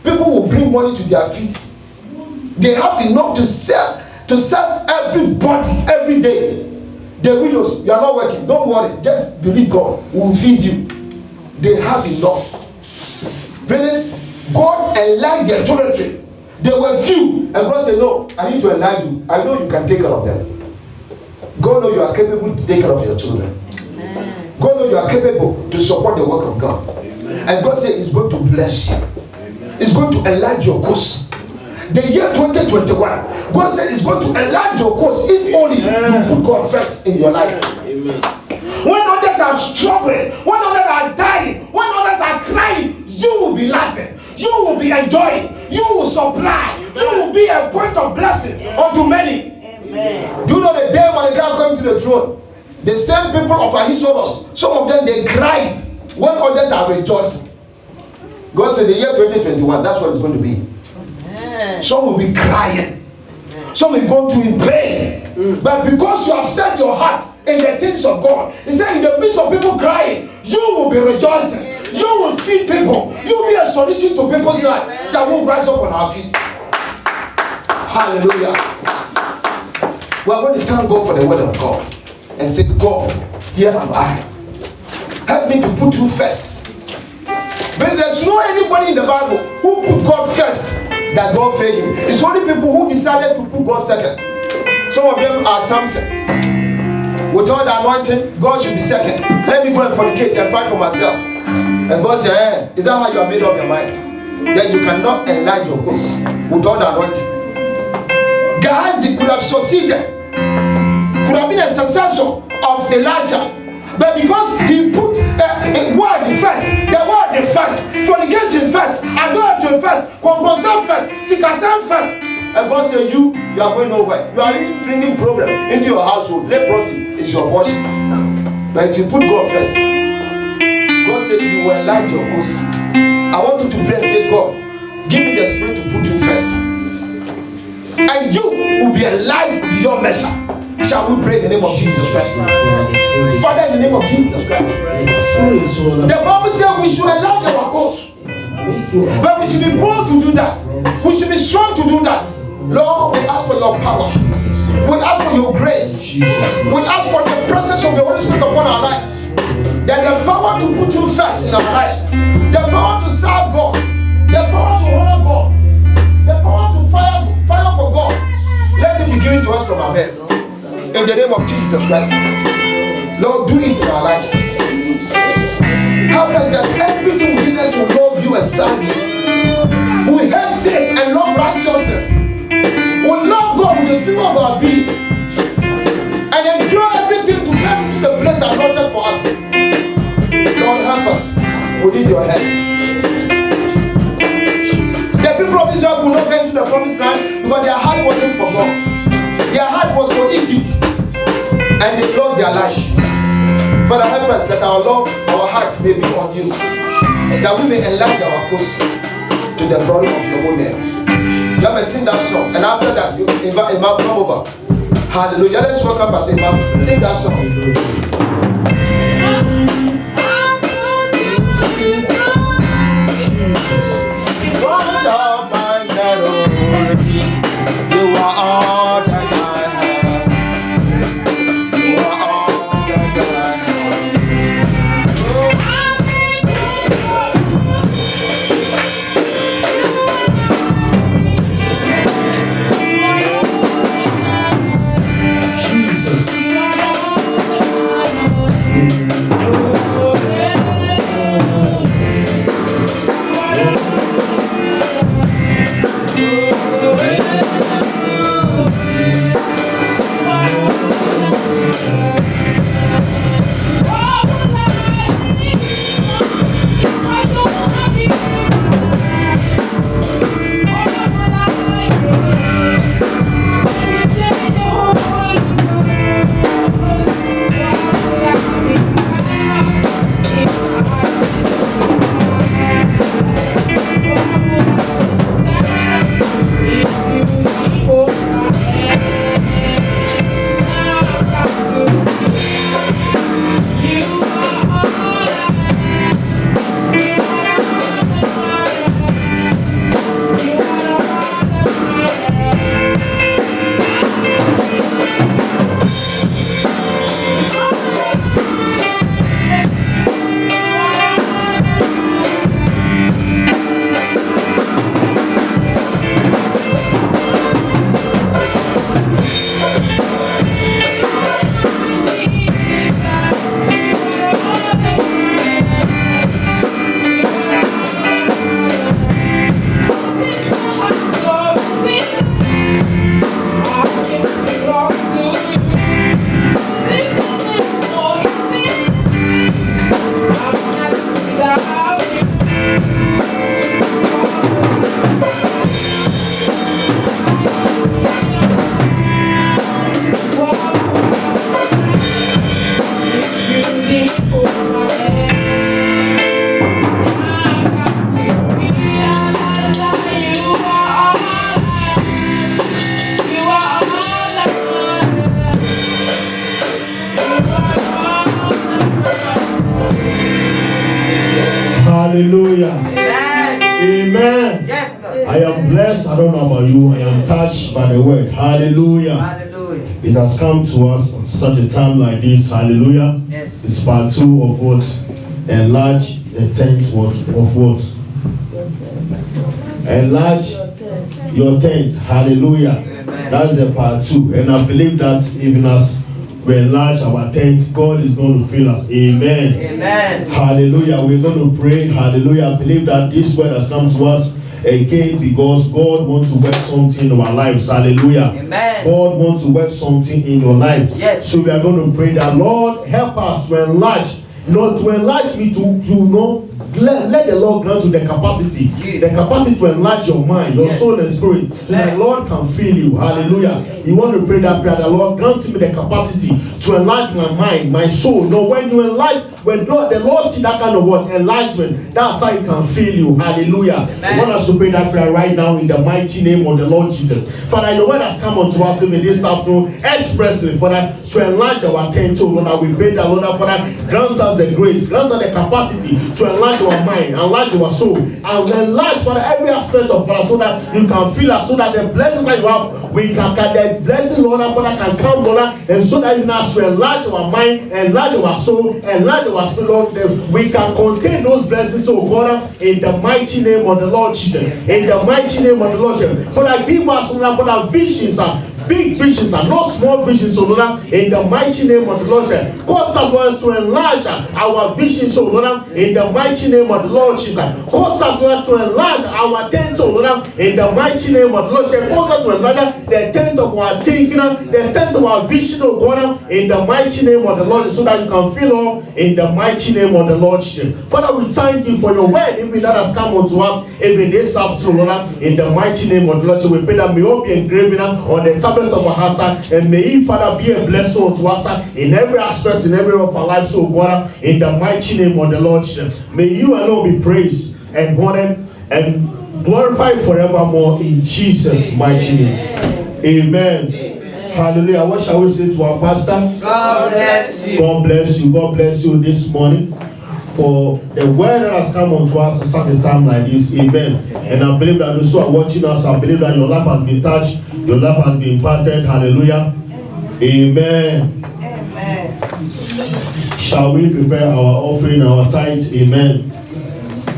People will bring money to their feet. They have enough to serve everybody every day. The widows, you are not working. Don't worry. Just believe God. We will feed you. They have enough. Really, God enlarged their territory. They were few, and God said, no, I need to enlarge you. I know you can take care of them. God knows you are capable to take care of your children. Amen. God knows you are capable to support the work of God. Amen. And God said He's going to bless you. Amen. He's going to enlarge your course. Amen. The year 2021, God said He's going to enlarge your course if only you put God first in your life. Amen. When others are struggling, when others are dying, when others are crying, you will be laughing. You will be enjoying. You will supply. You will be a point of blessing unto many. Amen. Do you know the day when the God came to the throne? The same people of Ahisuerus, some of them they cried when others are rejoicing. God said the year 2021, that's what it's going to be. Amen. Some will be crying. Some will go to in pain. But because you have set your heart in the things of God, He said in the midst of people crying, you will be rejoicing. You will feed people. You will be a solution to people's life. So we'll rise up on our feet. Hallelujah. We are going to thank God for the word of God and say, God, here am I. Help me to put you first. But there's no anybody in the Bible who put God first that God failed him. It's only people who decided to put God second. Some of them are Samson. With all the anointing, God should be second. Let me go and fornicate and fight for myself. And God said, hey, is that how you have made up your mind? Then you cannot enlarge your course with all the anointing. Gehazi could have succeeded, could have been a successor of Elisha, but because he put a word first, the word first, fornication first, adultery first, compulsion first, sikasam first, and God said, you are going nowhere. You are bringing problem into your household. Leprosy is your portion. But if you put God first, God said you will enlarge your course. I want you to pray and say, God, give me the spirit to put you first. And you will be enlarged beyond measure. Shall we pray in the name of Jesus Christ? Father, in the name of Jesus Christ. The Bible says we should enlarge our course. But we should be bold to do that. We should be strong to do that. Lord, we ask for your power. We ask for your grace. We ask for the presence of the Holy Spirit upon our lives. That the power to put you first in our lives, the power to serve God, the power to honor God, the power to fire for God, let it be given to us from above. In the name of Jesus Christ. Lord, do it in our lives. Help us that every our being and endure everything to get into the place allotted for us. Lord, help us. We need your help. The people of Israel could not get into the promised land because their heart wasn't for God. Their heart was for Egypt, and they lost their lives. Father, help us that our love, our heart may be on you, and that we may enlarge our course to the glory of your own name. Let me sing that song, and after that, you invite Imam come over. Hallelujah. Let's welcome Pastor Imam. Sing that song. You are all that I have. You are all that I
Hallelujah.
Amen.
Amen.
Yes, Lord.
I am blessed. I don't know about you. I am touched by the word. Hallelujah.
Hallelujah.
It has come to us at such a time like this. Hallelujah.
Yes.
It's part 2 of what? Enlarge the tent of what? Enlarge your tent. Hallelujah.
Amen.
That's the part 2. And I believe that even as we enlarge our tent, God is going to fill us. Amen.
Amen.
Hallelujah. We're going to pray. Hallelujah. I believe that this word has come to us again because God wants to work something in our lives. Hallelujah.
Amen.
God wants to work something in your life.
Yes.
So we are going to pray that Lord help us to enlarge. Not to enlarge me to know. Let the Lord grant you the capacity.
Jesus.
The capacity to enlarge your mind, your
Yes.
soul and spirit. So that the Lord can fill you. Hallelujah. You want to pray that prayer. The Lord grant me the capacity to enlarge my mind, my soul. No, when you enlarge, when the Lord see that kind of word, enlargement, that's how He can fill you. Hallelujah. I want us to pray that prayer right now in the mighty name of the Lord Jesus. Father, your word has come unto us even this afternoon, expressly, Father, to enlarge our tent, Lord. We pray that, Lord, Father, grant us the grace, grant us the capacity to enlarge our mind, enlarge our soul, and enlarge, Father, every aspect of us so that you can feel us, so that the blessing that you have, we can the blessing, Lord, Father, can come, Lord, and so that even as we enlarge our mind, enlarge our soul, enlarge our spirit, Lord, we can contain those blessings, oh God, in the mighty name of the Lord Jesus. In the mighty name of the Lord Jesus. Father, give us, Father, visions, big visions and not small visions, O Lord, in the mighty name of the Lord. Cause us, Lord, to enlarge our visions, O Lord, in the mighty name of the Lord Jesus. Cause us, Lord, to enlarge our tent, O Lord, in the mighty name of the Lord Jesus. Cause us to enlarge the tent of our thinking, the tent of our vision, O God, in the mighty name of the Lord, so that you can fill all in the mighty name of the Lord Jesus. Father, we thank you for your word, even that has come unto us, even this afternoon, Lord, in the mighty name of the Lord. So we pray that may all be engraven on the tablet of our hearts, and may He, Father, be a blessing unto us in every aspect, in every area of our lives, so God, in the mighty name of the Lord Jesus. May you alone be praised and honored and glorified forevermore in Jesus' mighty name. Amen. Hallelujah. What shall we say to our pastor?
God bless you.
God bless you. God bless you this morning for the word that has come unto us at such a time like this. Amen. And I believe that those who are watching us, I believe that your life has been touched, your life has been imparted. Hallelujah. Amen.
Amen.
Shall we prepare our offering, our tithes? Amen.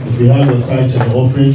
If we have your tithes and offering.